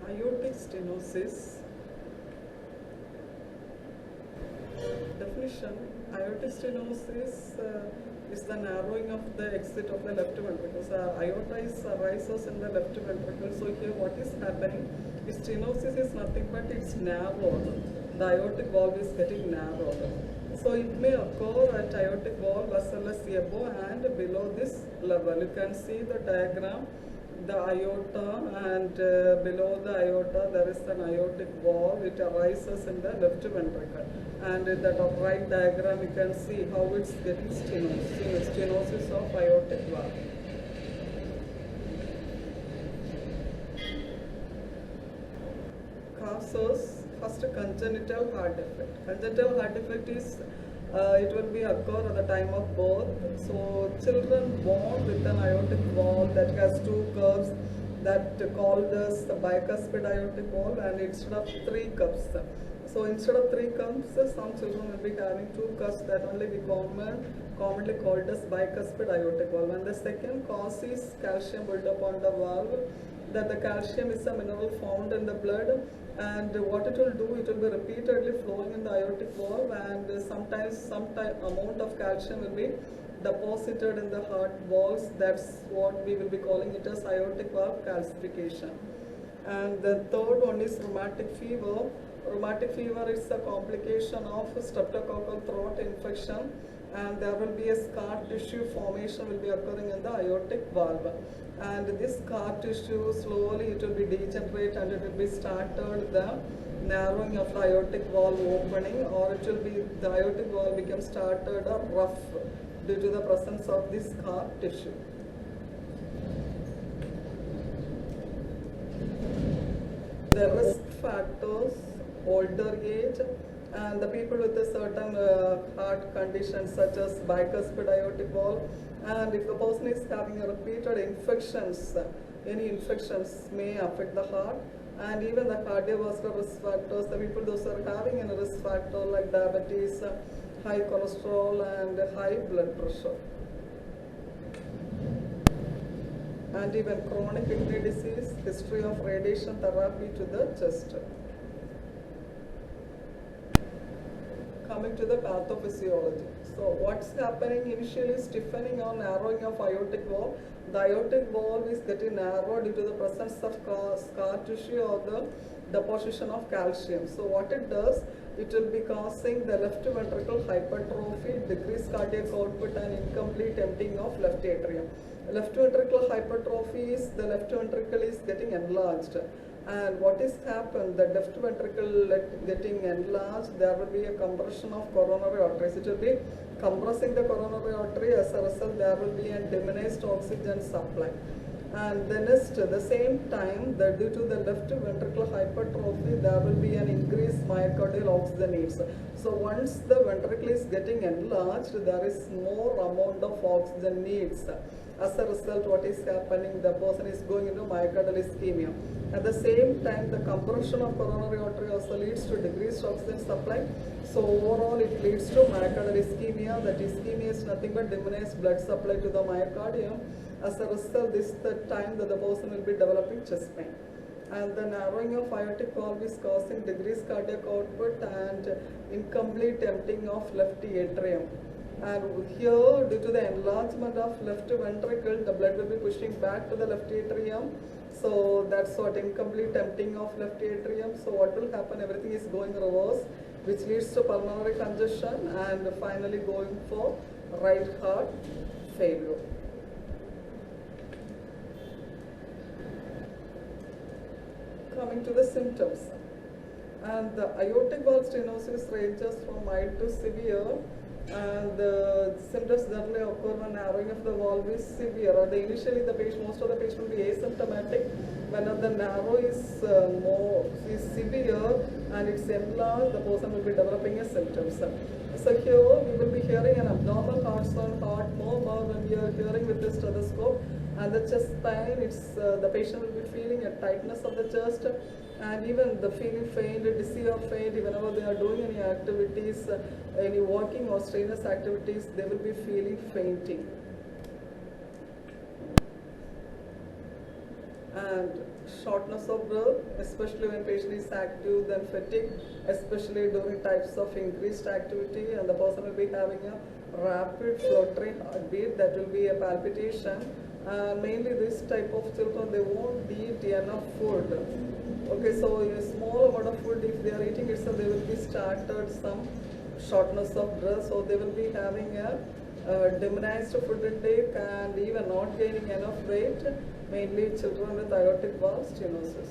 Aortic stenosis. Definition: aortic stenosis is the narrowing of the exit of the left ventricle. So aorta arises in the left ventricle. So here what is happening? Stenosis is nothing but it's narrowed. The aortic valve is getting narrowed. So it may occur at aortic valve as well as above and below this level. You can see the diagram, the aorta, and below the aorta there is an aortic valve. It arises in the left ventricle, and in that right diagram you can see how it's getting stenosis of aortic valve. Causes: first, congenital heart defect. Congenital heart defect is it will be occur at the time of birth. So children born with an aortic valve that has two curves, that called as the bicuspid aortic valve, and instead of three cups. So instead of three cups, some children will be having two cups, that only we commonly called as bicuspid aortic valve. And the second cause is calcium buildup on the valve, that the calcium is a mineral found in the blood, and what it will do, it will be repeatedly flowing in the aortic valve, and sometimes some amount of calcium will be deposited in the heart walls. That's what we will be calling it as aortic valve calcification. And the third one is rheumatic fever. Rheumatic fever is a complication of streptococcal throat infection, and there will be a scar tissue formation will be occurring in the aortic valve. And this scar tissue, slowly it will be degenerate, and it will be started the narrowing of the aortic valve opening, or it will be the aortic valve become started rough due to the presence of this scar tissue. The risk factors: older age, and the people with a certain heart conditions such as bicuspid aortic valve, and if the person is having a repeated infections, any infections may affect the heart. And even the cardiovascular risk factors, the people those are having a risk factor like diabetes, high cholesterol, and high blood pressure. And even chronic kidney disease, history of radiation therapy to the chest. Coming to the pathophysiology. So what's happening initially? Stiffening or narrowing of aortic valve. The aortic valve is getting narrowed due to the presence of scar tissue or the deposition of calcium. So what it does, it will be causing the left ventricle hypertrophy, decreased cardiac output, and incomplete emptying of left atrium. Left ventricle hypertrophy is the left ventricle is getting enlarged. And what is happened, the left ventricle getting enlarged, there will be a compression of coronary arteries. It will be compressing the coronary artery. As a result, there will be a diminished oxygen supply. And then at the same time, due to the left ventricular hypertrophy, there will be an increased myocardial oxygen needs. So once the ventricle is getting enlarged, there is more amount of oxygen needs. As a result, what is happening? The person is going into myocardial ischemia. At the same time, the compression of coronary artery also leads to decreased oxygen supply. So overall, it leads to myocardial ischemia. That ischemia is nothing but diminished blood supply to the myocardium. As a result, this is the time that the person will be developing chest pain. And the narrowing of aortic valve is causing decreased cardiac output and incomplete emptying of left atrium. And here, due to the enlargement of left ventricle, the blood will be pushing back to the left atrium. So that's what, incomplete emptying of left atrium. So what will happen? Everything is going reverse, which leads to pulmonary congestion and finally going for right heart failure. Coming to the symptoms. And the aortic valve stenosis ranges from mild to severe, and the symptoms generally occur when narrowing of the valve is severe. Initially, most of the patient will be asymptomatic. When the narrow is severe and it's enlarged, the person will be developing a symptoms. So here we will be hearing an abnormal heart sound, heart murmur when we are hearing with the stethoscope, and the chest pain. The patient will be feeling a tightness of the chest, and even the feeling faint, dizzy or faint. Whenever they are doing any activities, any walking or strenuous activities, they will be feeling fainting. And shortness of breath, especially when patient is active, then fatigue, especially during types of increased activity, and the person will be having a rapid fluttering heartbeat, that will be a palpitation. And mainly this type of children, they won't eat enough food. Okay, so a small amount of food, if they are eating itself, they will be started some shortness of breath, so they will be having a diminished food intake and even not gaining enough weight, mainly children with aortic valve stenosis.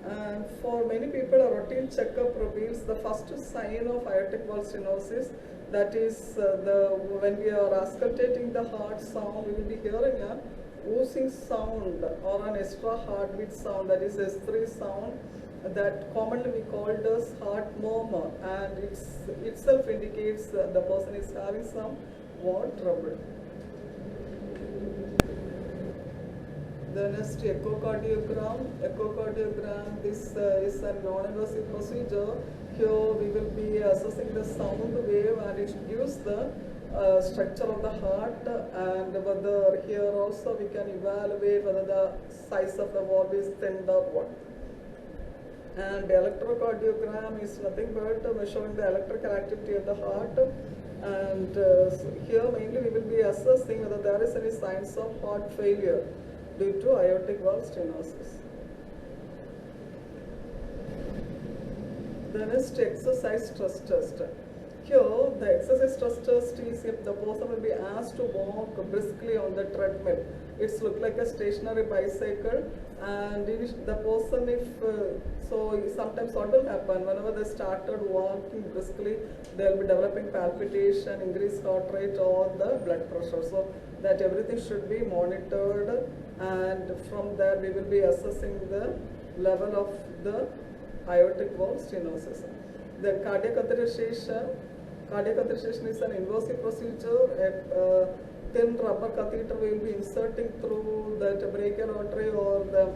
And for many people, a routine checkup reveals the first sign of aortic valve stenosis. That is, when we are auscultating the heart sound, we will be hearing a oozing sound or an extra heartbeat sound, that is S3 sound, that commonly we called as heart murmur, and itself indicates the person is having some valve trouble. The next echocardiogram. Echocardiogram, this is a non-invasive procedure. Here we will be assessing the sound wave, and it gives the structure of the heart, and whether here also we can evaluate whether the size of the valve is thinned or what. And electrocardiogram is nothing but measuring the electrical activity of the heart, and here mainly we will be assessing whether there is any signs of heart failure due to aortic valve stenosis. The next exercise stress test. Here, the exercise stress test is if the person will be asked to walk briskly on the treadmill. It's look like a stationary bicycle, and the person, if so, sometimes what will happen whenever they started walking briskly, they'll be developing palpitation, increased heart rate, or the blood pressure. So that everything should be monitored, and from there we will be assessing the level of the aortic valve stenosis. The cardiac catheterization is an invasive procedure. A thin rubber catheter we will be inserting through the brachial artery or the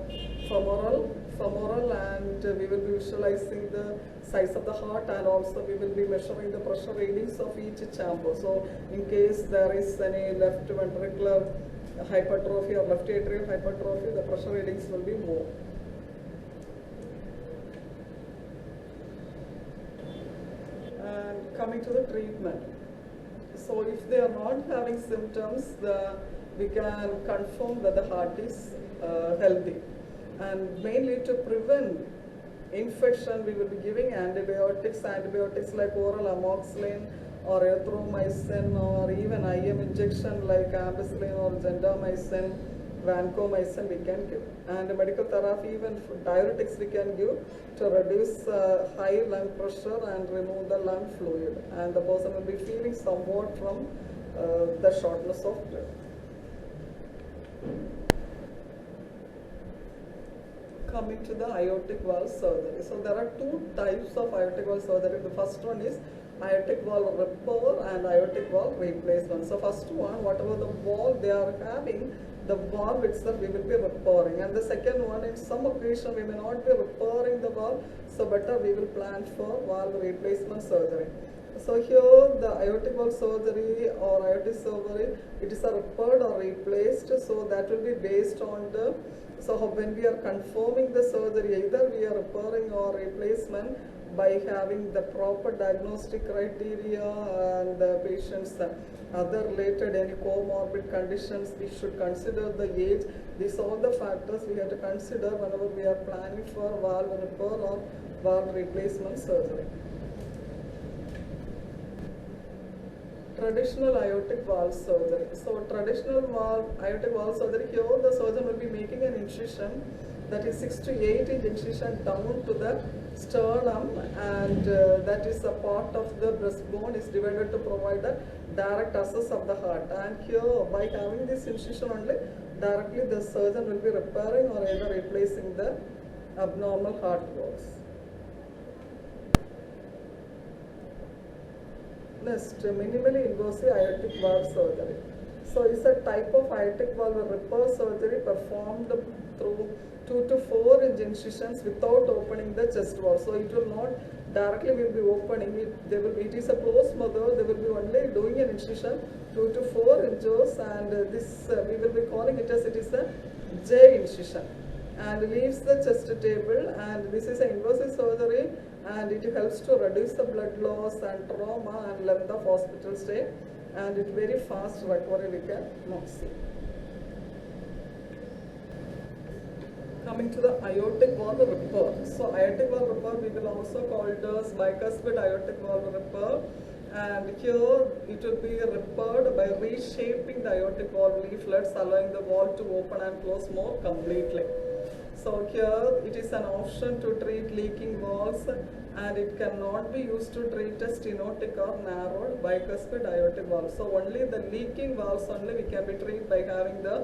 femoral, and we will be visualizing the size of the heart, and also we will be measuring the pressure readings of each chamber. So in case there is any left ventricular hypertrophy or left atrial hypertrophy, the pressure readings will be more. And coming to the treatment. So if they are not having symptoms, we can confirm that the heart is healthy. And mainly to prevent infection, we will be giving antibiotics like oral amoxicillin or erythromycin, or even IM injection like ampicillin or gentamicin, vancomycin we can give. And medical therapy, even diuretics we can give to reduce high lung pressure and remove the lung fluid. And the person will be feeling somewhat from the shortness of breath. Coming to the aortic valve surgery. So there are two types of aortic valve surgery. The first one is aortic valve repair and aortic valve replacement. So first one, whatever the valve they are having, the valve itself we will be repairing. And the second one, in some occasion we may not be repairing the valve, so better we will plan for valve replacement surgery. So here the aortic valve surgery or aortic surgery, it is a repaired or replaced, so that will be based on the, so when we are confirming the surgery, either we are repairing or replacement by having the proper diagnostic criteria and the patient's other related any comorbid conditions, we should consider the age. These are all the factors we have to consider whenever we are planning for valve repair or valve replacement surgery. Traditional aortic valve surgery. So traditional aortic valve surgery, here the surgeon will be making an incision, that is 6 to 8 inch incision down to the sternum, and that is a part of the breastbone is divided to provide a direct access of the heart. And here, by having this incision only, directly the surgeon will be repairing or either replacing the abnormal heart valves. Next, minimally invasive aortic valve surgery. So it's a type of aortic valve repair surgery performed through 2 to 4 inch incisions without opening the chest wall. So it will not directly will be opening it. It is a closed method. They will be only doing an incision 2 to 4 inches, and this we will be calling it as it is a J incision, and leaves the chest table, and this is an invasive surgery, and it helps to reduce the blood loss and trauma and length of hospital stay, and it very fast recovery we can see. Coming to the aortic valve repair. So aortic valve repair we will also call it as bicuspid aortic valve repair, and here it will be repaired by reshaping the aortic valve leaflets, allowing the valve to open and close more completely. So here it is an option to treat leaking valves, and it cannot be used to treat a stenotic or narrowed bicuspid aortic valve. So only the leaking valves only we can be treated by having the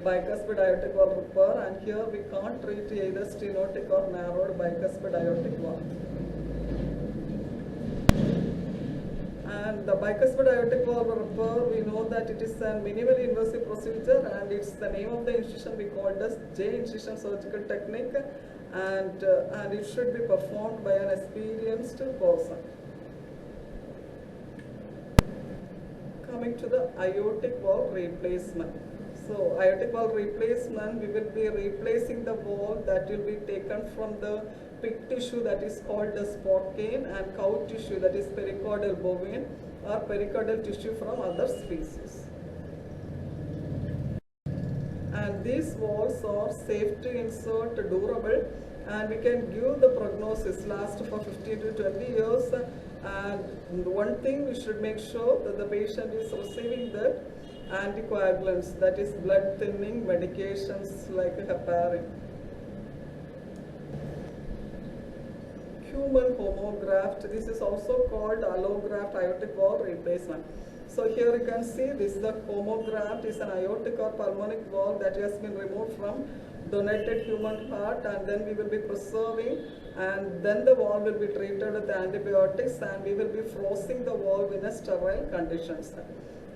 bicuspid aortic valve repair, and here we can't treat either stenotic or narrowed bicuspid aortic valve. And the bicuspid aortic valve repair, we know that it is a minimally invasive procedure, and it's the name of the incision we call it as J incision surgical technique, and it should be performed by an experienced person. Coming to the aortic valve replacement. So aortic valve replacement, we will be replacing the valve that will be taken from the pig tissue that is called the Spokane, and cow tissue that is pericardial bovine or pericardial tissue from other species. And these valves are safe to insert, durable, and we can give the prognosis last for 15 to 20 years. And one thing we should make sure that the patient is receiving the anticoagulants, that is blood thinning medications like heparin. Human homograft, this is also called allograft aortic valve replacement. So here you can see this, the homograft is an aortic or pulmonic valve that has been removed from donated human heart, and then we will be preserving, and then the valve will be treated with antibiotics, and we will be freezing the valve in a sterile conditions.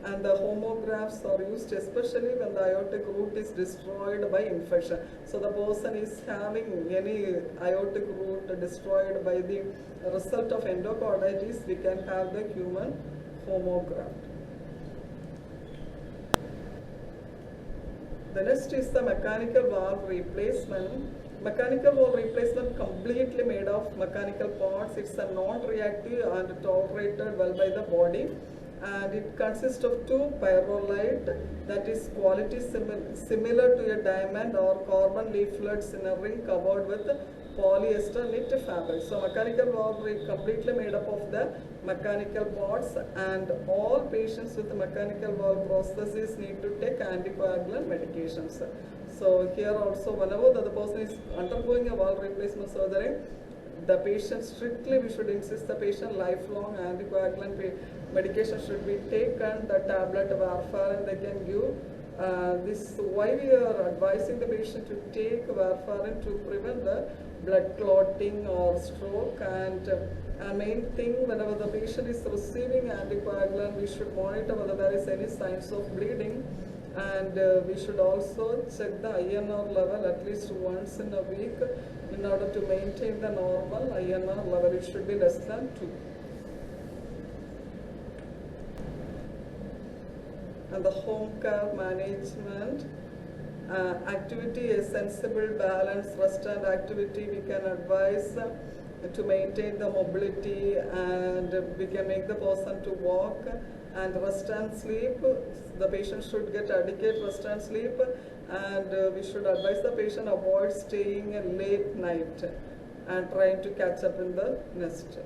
And the homografts are used especially when the aortic root is destroyed by infection. So the person is having any aortic root destroyed by the result of endocarditis, we can have the human homograft. The next is the mechanical valve replacement. Mechanical valve replacement completely made of mechanical parts. It's a non-reactive and tolerated well by the body, and it consists of two pyrrolite, that is quality similar to a diamond, or carbon leaflets in a ring covered with polyester knit fabric. So mechanical valve is completely made up of the mechanical parts, and all patients with mechanical valve prosthesis need to take anticoagulant medications. So here also, whenever the person is undergoing a valve replacement surgery, the patient strictly, we should insist the patient lifelong anticoagulant medication should be taken, the tablet warfarin they can give. This why we are advising the patient to take warfarin to prevent the blood clotting or stroke. And main thing, whenever the patient is receiving anticoagulant, we should monitor whether there is any signs of bleeding, and we should also check the INR level at least once in a week in order to maintain the normal INR level. It should be less than 2. And the home care management, activity is sensible balance, rest and activity we can advise to maintain the mobility, and we can make the person to walk. And rest and sleep, the patient should get adequate rest and sleep, and we should advise the patient avoid staying late night and trying to catch up in the nest.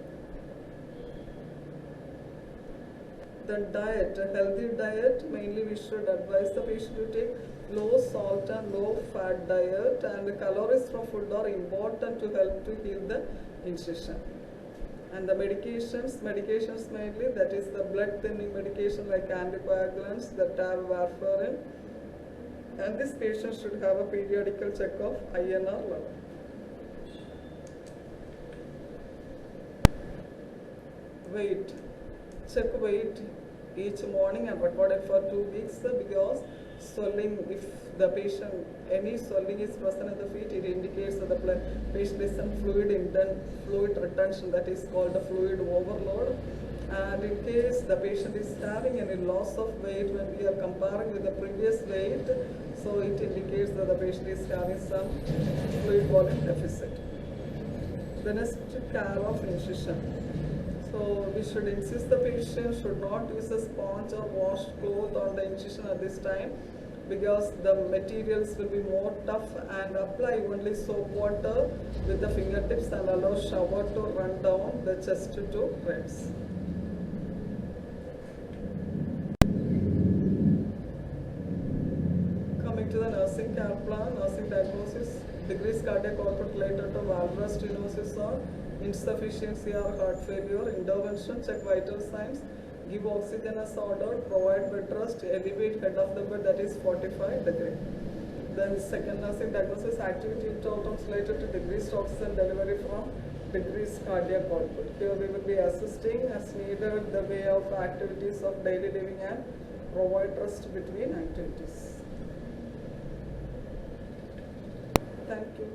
The diet, a healthy diet, mainly we should advise the patient to take low salt and low fat diet, and the calories from food are important to help to heal the incision. And the medications mainly, that is the blood thinning medication like anticoagulants, the tab warfarin, and this patient should have a periodical check of INR level. Weight, check weight each morning and record it for 2 weeks, because swelling, if the patient, any swelling is present in the feet, it indicates that the patient is in fluid retention, that is called the fluid overload. And in case the patient is having any loss of weight when we are comparing with the previous weight, so it indicates that the patient is having some fluid volume deficit. The next care of incision. So we should insist the patient should not use a sponge or washed cloth on the incision at this time, because the materials will be more tough, and apply only soap water with the fingertips and allow shower to run down the chest to ribs. Coming to the nursing care plan, nursing diagnosis, decreased cardiac output related to valvular stenosis or insufficiency or heart failure, intervention, check vital signs, give oxygen as ordered, provide bed rest, elevate head of the bed, that is 45 degrees. Then second nursing diagnosis, activity totems related to decreased oxygen delivery from decreased cardiac output. Here we will be assisting as needed the way of activities of daily living and provide rest between activities. Thank you.